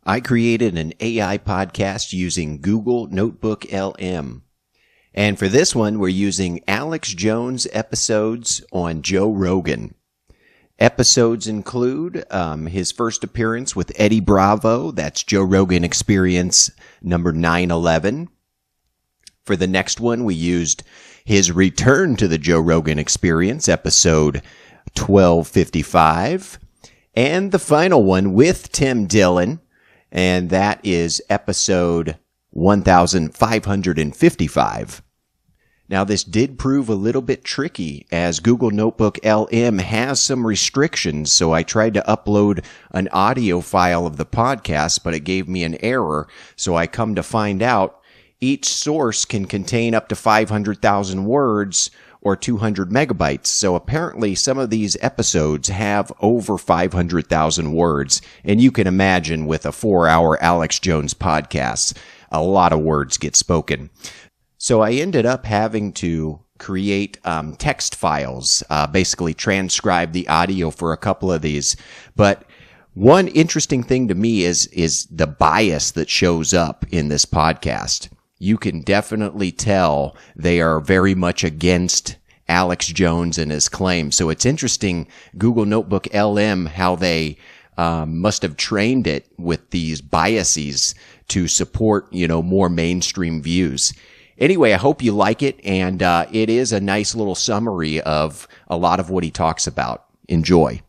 I created an AI podcast using Google Notebook LM. And for this one, we're using Alex Jones episodes on Joe Rogan. Episodes include his first appearance with Eddie Bravo. That's Joe Rogan Experience number 911. For the next one, we used his return to the Joe Rogan Experience, episode 1255. And the final one with Tim Dillon, and that is episode 1555. Now, this did prove a little bit tricky as Google Notebook LM has some restrictions, so I tried to upload an audio file of the podcast, but it gave me an error, so I come to find out each source can contain up to 500,000 words or 200 megabytes. So apparently some of these episodes have over 500,000 words. And you can imagine with a 4-hour Alex Jones podcast, a lot of words get spoken. So I ended up having to create text files, basically transcribe the audio for a couple of these. But one interesting thing to me is the bias that shows up in this podcast. You can definitely tell they are very much against Alex Jones and his claims. So it's interesting, Google Notebook LM, how they must have trained it with these biases to support, more mainstream views. Anyway, I hope you like it, and it is a nice little summary of a lot of what he talks about. Enjoy.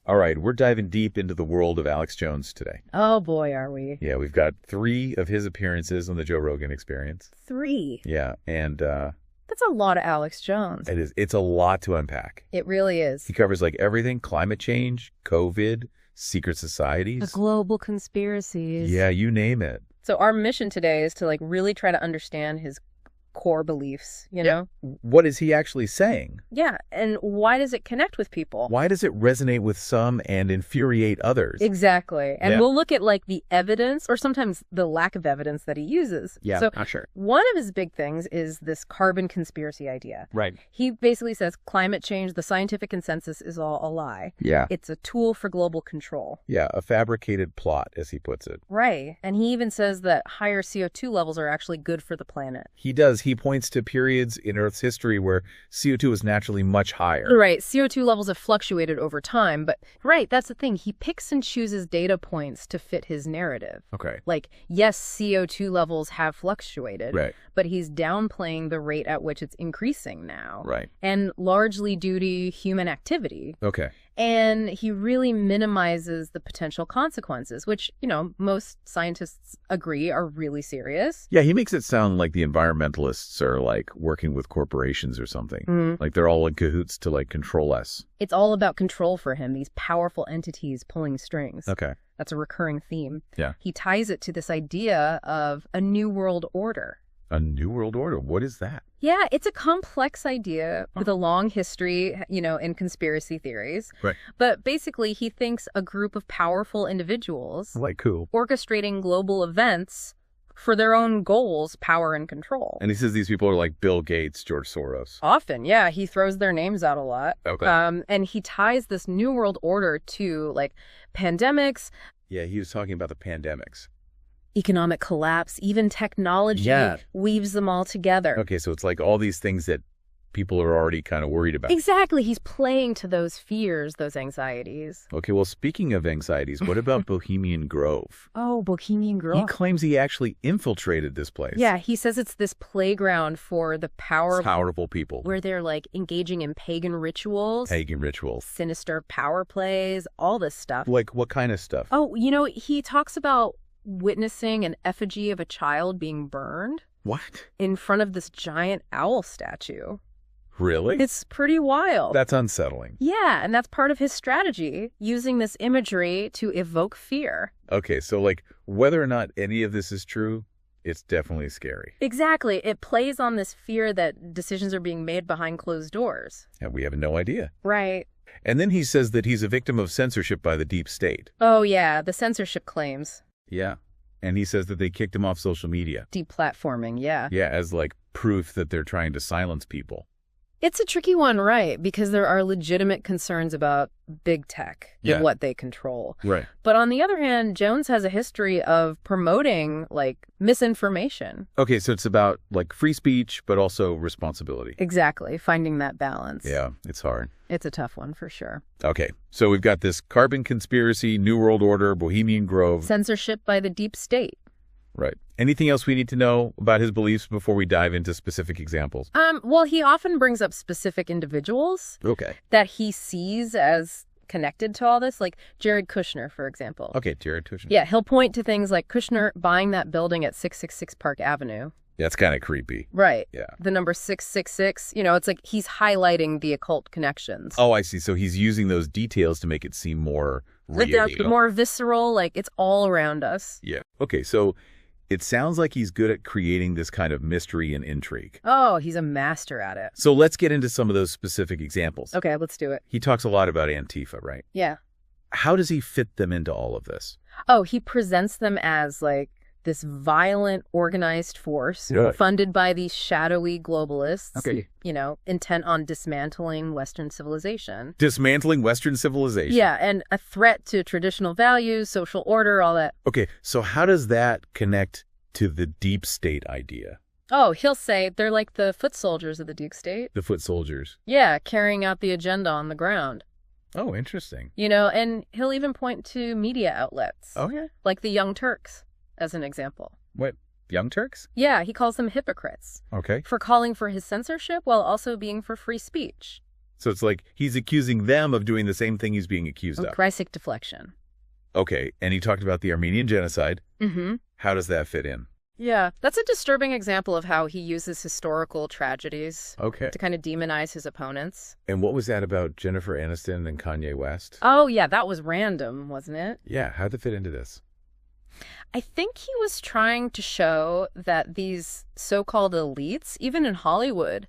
All right, we're diving deep into the world of Alex Jones today. Oh, boy, are we. Yeah, we've got 3 of his appearances on the Joe Rogan Experience. 3? Yeah, and that's a lot of Alex Jones. it is. It's a lot to unpack. It really is. He covers everything: climate change, COVID, secret societies. The global conspiracies. Yeah, you name it. So our mission today is to really try to understand his core beliefs, know? What is he actually saying? Yeah, and why does it connect with people? Why does it resonate with some and infuriate others? Exactly. And Yeah. we'll look at the evidence or sometimes the lack of evidence that he uses. Yeah, so not sure. One of his big things is this carbon conspiracy idea. Right. He basically says climate change, the scientific consensus, is all a lie. Yeah. It's a tool for global control. Yeah, a fabricated plot, as he puts it. Right. And he even says that higher CO2 levels are actually good for the planet. He does. He points to periods in Earth's history where CO2 is naturally much higher. Right. CO2 levels have fluctuated over time. But, right, that's the thing. He picks and chooses data points to fit his narrative. Okay. Yes, CO2 levels have fluctuated. Right. But he's downplaying the rate at which it's increasing now. Right. And largely due to human activity. Okay. And he really minimizes the potential consequences, which, most scientists agree are really serious. Yeah, he makes it sound like the environmentalists are working with corporations or something. Mm. Like they're all in cahoots to control us. It's all about control for him, these powerful entities pulling strings. Okay. That's a recurring theme. Yeah. He ties it to this idea of a new world order. A new world order. What is that? Yeah, it's a complex idea with a long history, in conspiracy theories. Right. But basically, he thinks a group of powerful individuals Like who? orchestrating global events for their own goals, power, and control. And he says these people are like Bill Gates, George Soros. Often, yeah. He throws their names out a lot. Okay. And he ties this new world order to, pandemics. Yeah, he was talking about the pandemics. Economic collapse, even technology weaves them all together. Okay, so it's all these things that people are already kind of worried about. Exactly. He's playing to those fears, those anxieties. Okay, well, speaking of anxieties, what about Bohemian Grove? Oh, Bohemian Grove. He claims he actually infiltrated this place. Yeah, he says it's this playground for the powerful people. Where they're engaging in pagan rituals. Sinister power plays, all this stuff. Like what kind of stuff? Oh, he talks about witnessing an effigy of a child being burned. What? In front of this giant owl statue. Really? It's pretty wild. That's unsettling. Yeah, and that's part of his strategy, using this imagery to evoke fear. Okay, so whether or not any of this is true, it's definitely scary. Exactly. It plays on this fear that decisions are being made behind closed doors. And we have no idea. Right. And then he says that he's a victim of censorship by the deep state. Oh, yeah, the censorship claims. Yeah. And he says that they kicked him off social media. Deplatforming, yeah. Yeah, as proof that they're trying to silence people. It's a tricky one, right? Because there are legitimate concerns about big tech and what they control. Right. But on the other hand, Jones has a history of promoting, like, misinformation. Okay, so it's about, like, free speech, but also responsibility. Exactly. Finding that balance. Yeah, it's hard. It's a tough one for sure. Okay, so we've got this carbon conspiracy, New World Order, Bohemian Grove. Censorship by the deep state. Right. Anything else we need to know about his beliefs before we dive into specific examples? Well, he often brings up specific individuals that he sees as connected to all this, like Jared Kushner, for example. Okay, Jared Kushner. Yeah, he'll point to things like Kushner buying that building at 666 Park Avenue. Yeah, it's kind of creepy. Right. Yeah. The number 666, it's like he's highlighting the occult connections. Oh, I see. So he's using those details to make it seem more real. More visceral, like it's all around us. Yeah. Okay, so it sounds like he's good at creating this kind of mystery and intrigue. Oh, he's a master at it. So let's get into some of those specific examples. Okay, let's do it. He talks a lot about Antifa, right? Yeah. How does he fit them into all of this? Oh, he presents them as like this violent, organized force funded by these shadowy globalists, intent on dismantling Western civilization. Dismantling Western civilization? Yeah, and a threat to traditional values, social order, all that. Okay, so how does that connect to the deep state idea? Oh, he'll say they're like the foot soldiers of the deep state. The foot soldiers? Yeah, carrying out the agenda on the ground. Oh, interesting. And he'll even point to media outlets. Oh, yeah? Like the Young Turks, as an example. What, Young Turks? Yeah, he calls them hypocrites. Okay. For calling for his censorship while also being for free speech. So it's like he's accusing them of doing the same thing he's being accused of. Christic deflection. Okay, and he talked about the Armenian genocide. Mm-hmm. How does that fit in? Yeah, that's a disturbing example of how he uses historical tragedies to kind of demonize his opponents. And what was that about Jennifer Aniston and Kanye West? Oh, yeah, that was random, wasn't it? Yeah, how'd that fit into this? I think he was trying to show that these so-called elites, even in Hollywood,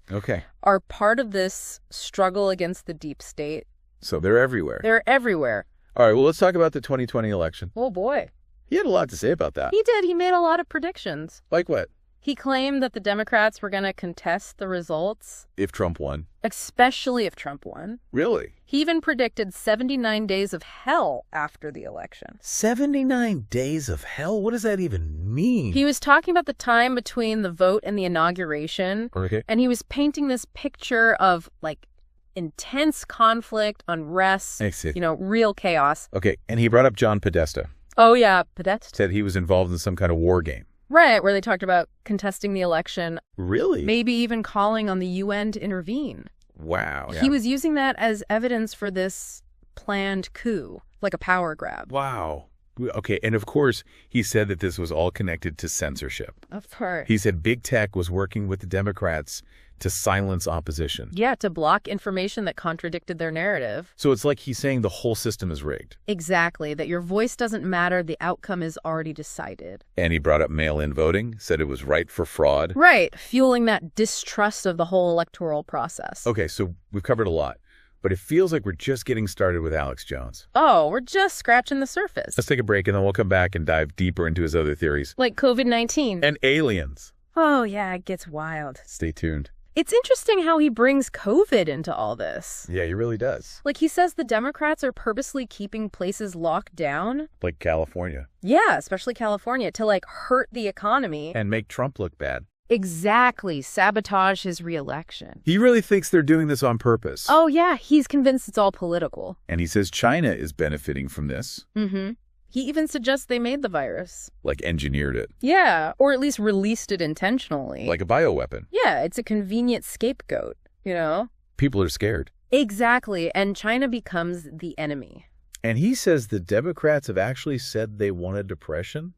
are part of this struggle against the deep state. So they're everywhere. They're everywhere. All right, well, let's talk about the 2020 election. Oh, boy. He had a lot to say about that. He did. He made a lot of predictions. Like what? He claimed that the Democrats were going to contest the results. If Trump won. Especially if Trump won. Really? He even predicted 79 days of hell after the election. 79 days of hell? What does that even mean? He was talking about the time between the vote and the inauguration. Okay. And he was painting this picture of, like, intense conflict, unrest, real chaos. Okay, and he brought up John Podesta. Oh, yeah, Podesta. Said he was involved in some kind of war game. Right, where they talked about contesting the election. Really? Maybe even calling on the UN to intervene. Wow. Yeah. He was using that as evidence for this planned coup, like a power grab. Wow. Okay, and of course, he said that this was all connected to censorship. Of course. He said big tech was working with the Democrats to silence opposition. Yeah, to block information that contradicted their narrative. So it's like he's saying the whole system is rigged. Exactly, that your voice doesn't matter, the outcome is already decided. And he brought up mail-in voting, said it was ripe for fraud. Right, fueling that distrust of the whole electoral process. Okay, so we've covered a lot, but it feels like we're just getting started with Alex Jones. Oh, we're just scratching the surface. Let's take a break and then we'll come back and dive deeper into his other theories. Like COVID-19. And aliens. Oh, yeah, it gets wild. Stay tuned. It's interesting how he brings COVID into all this. Yeah, he really does. Like, he says the Democrats are purposely keeping places locked down. Like California. Yeah, especially California, to, like, hurt the economy. And make Trump look bad. Exactly. Sabotage his reelection. He really thinks they're doing this on purpose. Oh, yeah. He's convinced it's all political. And he says China is benefiting from this. Mm-hmm. He even suggests they made the virus. Like engineered it. Yeah, or at least released it intentionally. Like a bioweapon. Yeah, it's a convenient scapegoat, People are scared. Exactly, and China becomes the enemy. And he says the Democrats have actually said they wanted depression?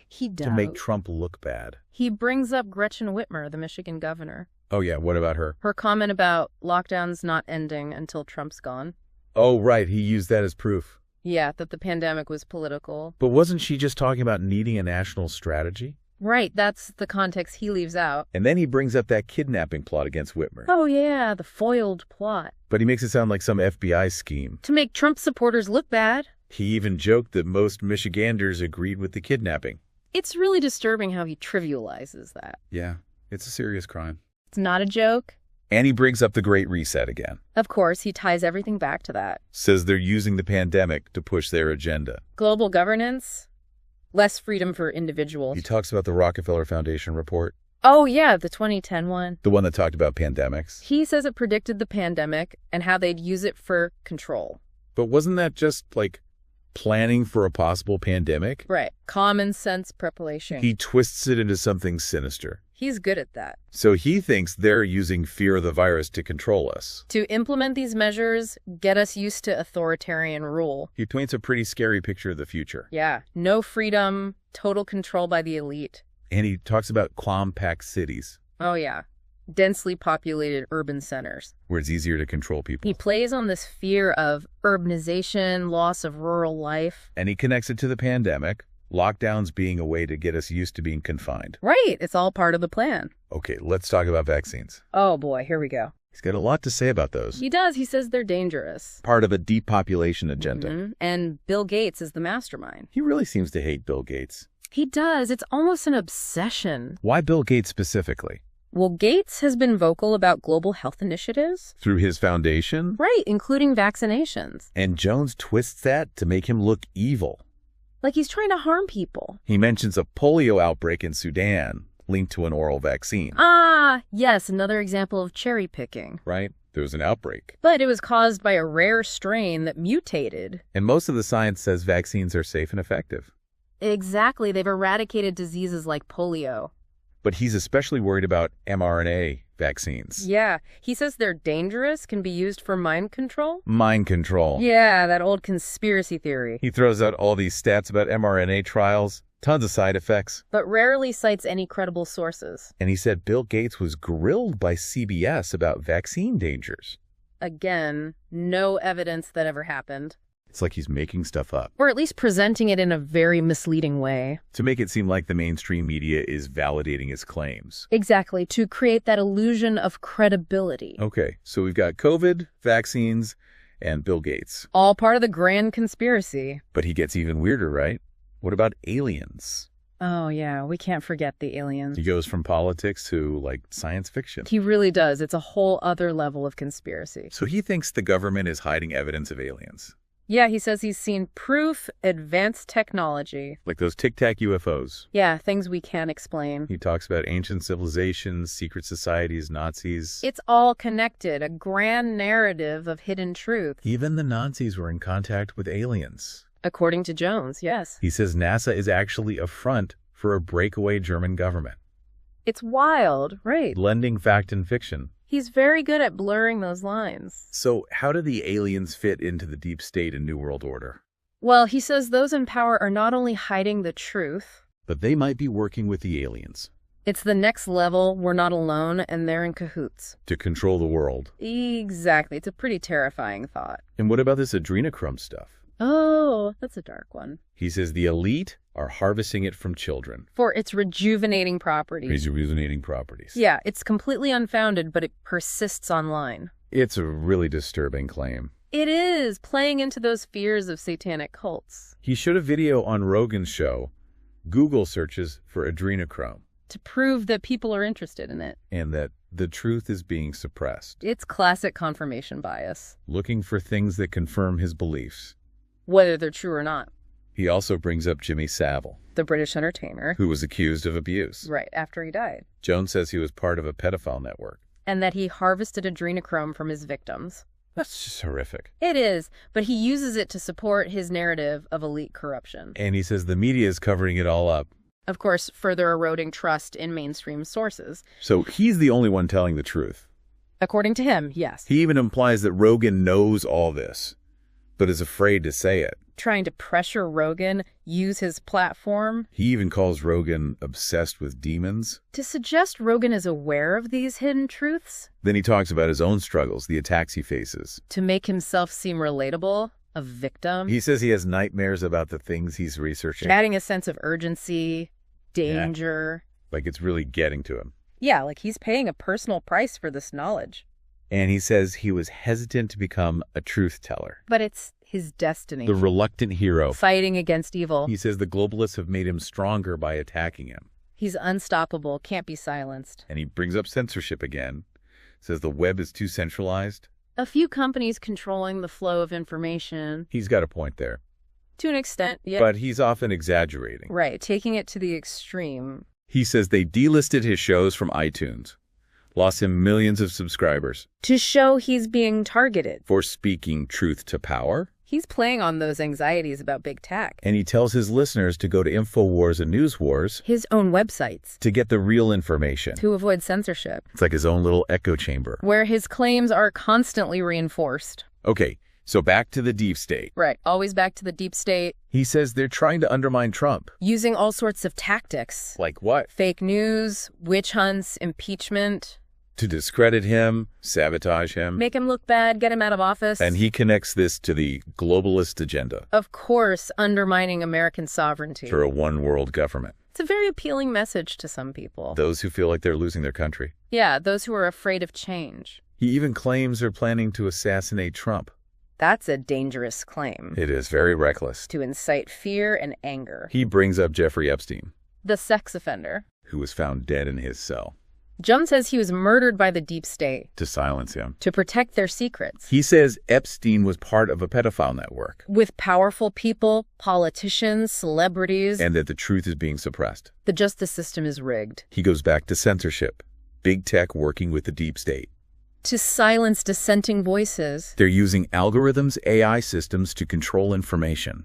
He does. To make Trump look bad. He brings up Gretchen Witmer, the Michigan governor. Oh, yeah, what about her? Her comment about lockdowns not ending until Trump's gone. Oh, right, he used that as proof. Yeah, that the pandemic was political. But wasn't she just talking about needing a national strategy? Right, that's the context he leaves out. And then he brings up that kidnapping plot against Whitmer. Oh, yeah, the foiled plot. But he makes it sound like some FBI scheme. To make Trump supporters look bad. He even joked that most Michiganders agreed with the kidnapping. It's really disturbing how he trivializes that. Yeah, it's a serious crime. It's not a joke. And he brings up the Great Reset again. Of course, he ties everything back to that. Says they're using the pandemic to push their agenda. Global governance, less freedom for individuals. He talks about the Rockefeller Foundation report. Oh, yeah, the 2010 one. The one that talked about pandemics. He says it predicted the pandemic and how they'd use it for control. But wasn't that just, like, planning for a possible pandemic? Right. Common sense preparation. He twists it into something sinister. He's good at that. So he thinks they're using fear of the virus to control us. To implement these measures, get us used to authoritarian rule. He paints a pretty scary picture of the future. Yeah. No freedom, total control by the elite. And he talks about compact cities. Oh, yeah. Densely populated urban centers. Where it's easier to control people. He plays on this fear of urbanization, loss of rural life. And he connects it to the pandemic, lockdowns being a way to get us used to being confined. Right. It's all part of the plan. Okay, let's talk about vaccines. Oh, boy. Here we go. He's got a lot to say about those. He does. He says they're dangerous. Part of a depopulation agenda. Mm-hmm. And Bill Gates is the mastermind. He really seems to hate Bill Gates. He does. It's almost an obsession. Why Bill Gates specifically? Well, Gates has been vocal about global health initiatives. Through his foundation? Right, including vaccinations. And Jones twists that to make him look evil. Like he's trying to harm people. He mentions a polio outbreak in Sudan linked to an oral vaccine. Ah, yes, another example of cherry picking. Right? There was an outbreak. But it was caused by a rare strain that mutated. And most of the science says vaccines are safe and effective. Exactly. They've eradicated diseases like polio. But he's especially worried about mRNA vaccines. Yeah. He says they're dangerous, can be used for mind control. Mind control. Yeah, that old conspiracy theory. He throws out all these stats about mRNA trials, tons of side effects. But rarely cites any credible sources. And he said Bill Gates was grilled by CBS about vaccine dangers. Again, no evidence that ever happened. It's like he's making stuff up. Or at least presenting it in a very misleading way. To make it seem like the mainstream media is validating his claims. Exactly, to create that illusion of credibility. Okay, so we've got COVID, vaccines, and Bill Gates. All part of the grand conspiracy. But he gets even weirder, right? What about aliens? Oh, yeah, we can't forget the aliens. He goes from politics to, like, science fiction. He really does. It's a whole other level of conspiracy. So he thinks the government is hiding evidence of aliens. Yeah, he says he's seen proof, advanced technology. Like those Tic Tac UFOs. Yeah, things we can't explain. He talks about ancient civilizations, secret societies, Nazis. It's all connected, a grand narrative of hidden truth. Even the Nazis were in contact with aliens. According to Jones, yes. He says NASA is actually a front for a breakaway German government. It's wild, right? Blending fact and fiction. He's very good at blurring those lines. So how do the aliens fit into the deep state and New World Order? Well, he says those in power are not only hiding the truth, but they might be working with the aliens. It's the next level. We're not alone, and they're in cahoots. To control the world. Exactly. It's a pretty terrifying thought. And what about this adrenochrome stuff? Oh, that's a dark one. He says the elite are harvesting it from children. For its rejuvenating properties. Rejuvenating properties. Yeah, it's completely unfounded, but it persists online. It's a really disturbing claim. It is, playing into those fears of satanic cults. He showed a video on Rogan's show, Google searches for adrenochrome. To prove that people are interested in it. And that the truth is being suppressed. It's classic confirmation bias. Looking for things that confirm his beliefs. Whether they're true or not. He also brings up Jimmy Savile. The British entertainer. Who was accused of abuse. Right, after he died. Jones says he was part of a pedophile network. And that he harvested adrenochrome from his victims. That's just horrific. It is, but he uses it to support his narrative of elite corruption. And he says the media is covering it all up. Of course, further eroding trust in mainstream sources. So he's the only one telling the truth. According to him, yes. He even implies that Rogan knows all this, but is afraid to say it. Trying to pressure Rogan, use his platform. He even calls Rogan obsessed with demons. To suggest Rogan is aware of these hidden truths. Then he talks about his own struggles, the attacks he faces. To make himself seem relatable, a victim. He says he has nightmares about the things he's researching. Adding a sense of urgency, danger. Yeah, like it's really getting to him. Yeah, like he's paying a personal price for this knowledge. And he says he was hesitant to become a truth teller. But it's his destiny. The reluctant hero. Fighting against evil. He says the globalists have made him stronger by attacking him. He's unstoppable, can't be silenced. And he brings up censorship again, Says the web is too centralized. A few companies controlling the flow of information. He's got a point there. To an extent, yeah. But he's often exaggerating. Right, taking it to the extreme. He says they delisted his shows from iTunes. Lost him millions of subscribers. To show he's being targeted. For speaking truth to power. He's playing on those anxieties about big tech. And he tells his listeners to go to InfoWars and NewsWars. His own websites. To get the real information. To avoid censorship. It's like his own little echo chamber. Where his claims are constantly reinforced. Okay, so back to the deep state. Right, always back to the deep state. He says they're trying to undermine Trump. Using all sorts of tactics. Like what? Fake news, witch hunts, impeachment. To discredit him, sabotage him. Make him look bad, get him out of office. And he connects this to the globalist agenda. Of course, undermining American sovereignty. For a one-world government. It's a very appealing message to some people. Those who feel like they're losing their country. Yeah, those who are afraid of change. He even claims they're planning to assassinate Trump. That's a dangerous claim. It is very reckless. To incite fear and anger. He brings up Jeffrey Epstein. The sex offender. Who was found dead in his cell. Jum says he was murdered by the deep state. To silence him. To protect their secrets. He says Epstein was part of a pedophile network. With powerful people, politicians, celebrities. And that the truth is being suppressed. The justice system is rigged. He goes back to censorship. Big tech working with the deep state. To silence dissenting voices. They're using algorithms, AI systems to control information.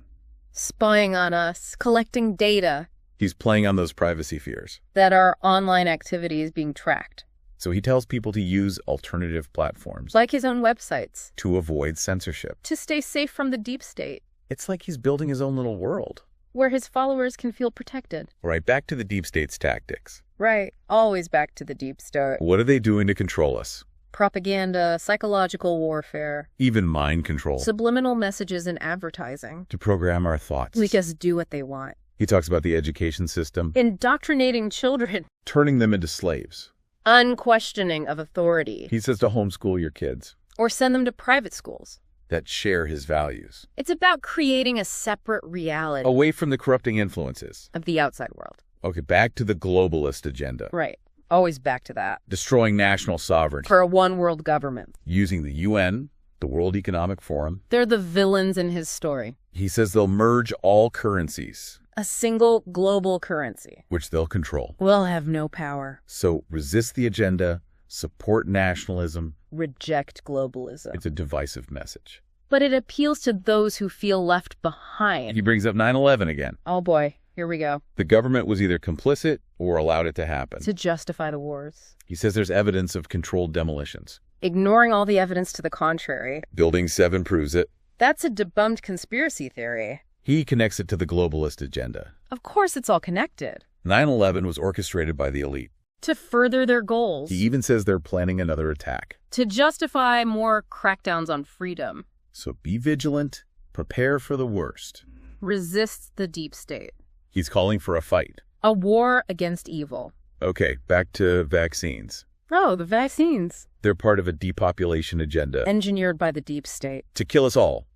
Spying on us, collecting data. He's playing on those privacy fears. That our online activity is being tracked. So he tells people to use alternative platforms. Like his own websites. To avoid censorship. To stay safe from the deep state. It's like he's building his own little world. Where his followers can feel protected. Right, back to the deep state's tactics. Right, always back to the deep state. What are they doing to control us? Propaganda, psychological warfare. Even mind control. Subliminal messages and advertising. To program our thoughts. We just do what they want. He talks about the education system. Indoctrinating children. Turning them into slaves. Unquestioning of authority. He says to homeschool your kids. Or send them to private schools. That share his values. It's about creating a separate reality. Away from the corrupting influences. Of the outside world. Okay, back to the globalist agenda. Right. Always back to that. Destroying national sovereignty. For a one-world government. Using the UN, the World Economic Forum. They're the villains in his story. He says they'll merge all currencies. A single global currency. Which they'll control. We'll have no power. So resist the agenda, support nationalism. Reject globalism. It's a divisive message. But it appeals to those who feel left behind. He brings up 9/11 again. Oh boy, here we go. The government was either complicit or allowed it to happen. To justify the wars. He says there's evidence of controlled demolitions. Ignoring all the evidence to the contrary. Building 7 proves it. That's a debunked conspiracy theory. He connects it to the globalist agenda. Of course it's all connected. 9/11 was orchestrated by the elite. To further their goals. He even says they're planning another attack. To justify more crackdowns on freedom. So be vigilant, prepare for the worst. Resist the deep state. He's calling for a fight. A war against evil. Okay, back to vaccines. Oh, the vaccines. They're part of a depopulation agenda. Engineered by the deep state. To kill us all.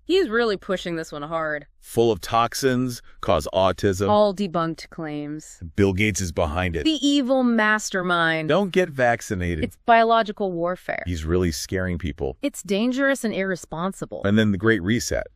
He's really pushing this one hard. Full of toxins, cause autism. All debunked claims. Bill Gates is behind it. The evil mastermind. Don't get vaccinated. It's biological warfare. He's really scaring people. It's dangerous and irresponsible. And then the Great Reset.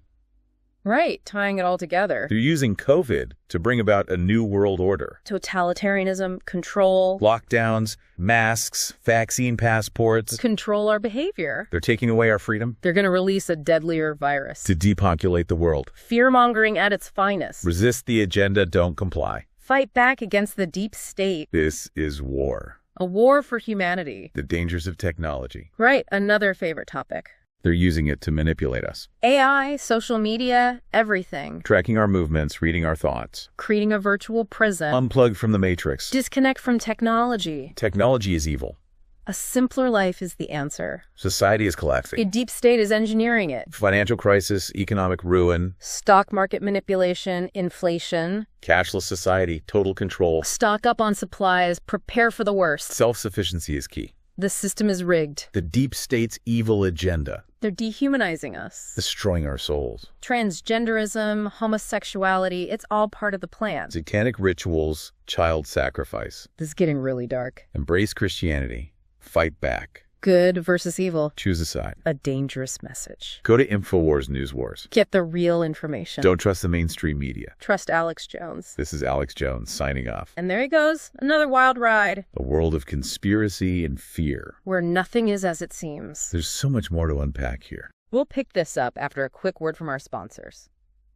Right, tying it all together. They're using COVID to bring about a new world order. Totalitarianism, control. Lockdowns, masks, vaccine passports. Control our behavior. They're taking away our freedom. They're going to release a deadlier virus. To depopulate the world. Fear-mongering at its finest. Resist the agenda, don't comply. Fight back against the deep state. This is war. A war for humanity. The dangers of technology. Right, another favorite topic. They're using it to manipulate us. AI, social media, everything. Tracking our movements, reading our thoughts. Creating a virtual prison. Unplug from the matrix. Disconnect from technology. Technology is evil. A simpler life is the answer. Society is collapsing. A deep state is engineering it. Financial crisis, economic ruin. Stock market manipulation, inflation. Cashless society, total control. Stock up on supplies, prepare for the worst. Self-sufficiency is key. The system is rigged. The deep state's evil agenda. They're dehumanizing us. Destroying our souls. Transgenderism, homosexuality, it's all part of the plan. Satanic rituals, child sacrifice. This is getting really dark. Embrace Christianity. Fight back. Good versus evil. Choose a side. A dangerous message. Go to InfoWars News Wars. Get the real information. Don't trust the mainstream media. Trust Alex Jones. This is Alex Jones signing off. And there he goes, another wild ride. A world of conspiracy and fear. Where nothing is as it seems. There's so much more to unpack here. We'll pick this up after a quick word from our sponsors.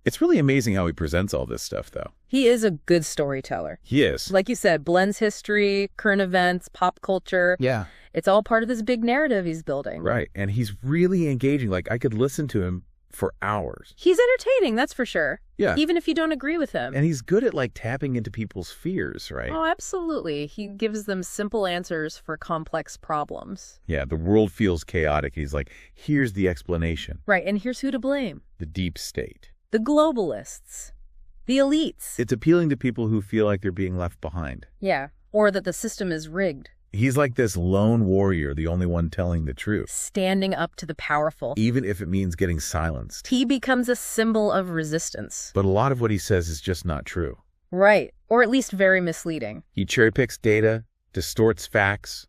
It's really amazing how he presents all this stuff, though. He is a good storyteller. He is. Like you said, blends history, current events, pop culture. Yeah. It's all part of this big narrative he's building. Right. And he's really engaging. Like, I could listen to him for hours. He's entertaining, that's for sure. Yeah. Even if you don't agree with him. And he's good at, like, tapping into people's fears, right? Oh, absolutely. He gives them simple answers for complex problems. Yeah, the world feels chaotic. He's like, here's the explanation. Right, and here's who to blame. The deep state. The globalists. The elites. It's appealing to people who feel like they're being left behind. Yeah, or that the system is rigged. He's like this lone warrior, the only one telling the truth. Standing up to the powerful. Even if it means getting silenced. He becomes a symbol of resistance. But a lot of what he says is just not true. Right, or at least very misleading. He cherry-picks data, distorts facts,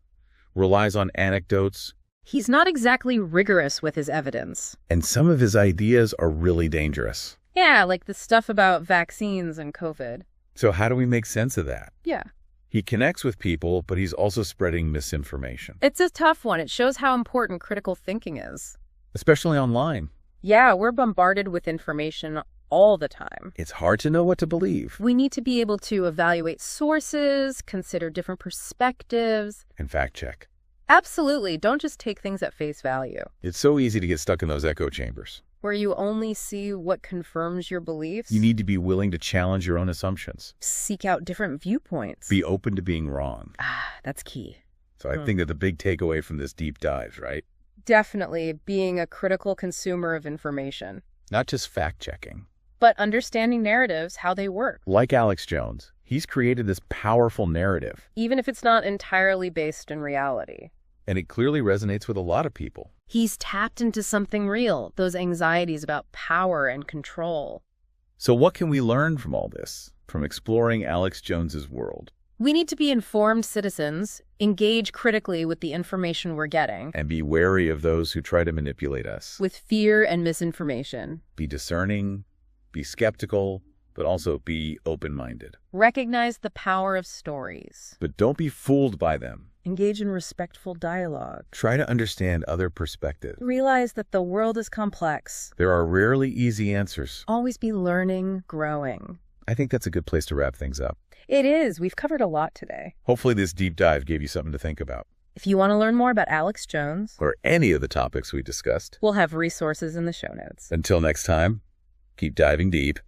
relies on anecdotes. He's not exactly rigorous with his evidence. And some of his ideas are really dangerous. Yeah, like the stuff about vaccines and COVID. So how do we make sense of that? Yeah. He connects with people, but he's also spreading misinformation. It's a tough one. It shows how important critical thinking is. Especially online. Yeah, we're bombarded with information all the time. It's hard to know what to believe. We need to be able to evaluate sources, consider different perspectives. And fact check. Absolutely. Don't just take things at face value. It's so easy to get stuck in those echo chambers. Where you only see what confirms your beliefs. You need to be willing to challenge your own assumptions. Seek out different viewpoints. Be open to being wrong. That's key. So I think that the big takeaway from this deep dive, right? Definitely being a critical consumer of information. Not just fact-checking. But understanding narratives, how they work. Like Alex Jones, he's created this powerful narrative. Even if it's not entirely based in reality. And it clearly resonates with a lot of people. He's tapped into something real, those anxieties about power and control. So what can we learn from all this, from exploring Alex Jones's world? We need to be informed citizens, engage critically with the information we're getting. And be wary of those who try to manipulate us. With fear and misinformation. Be discerning, be skeptical, but also be open-minded. Recognize the power of stories. But don't be fooled by them. Engage in respectful dialogue. Try to understand other perspectives. Realize that the world is complex. There are rarely easy answers. Always be learning, growing. I think that's a good place to wrap things up. It is. We've covered a lot today. Hopefully this deep dive gave you something to think about. If you want to learn more about Alex Jones, or any of the topics we discussed, we'll have resources in the show notes. Until next time, keep diving deep.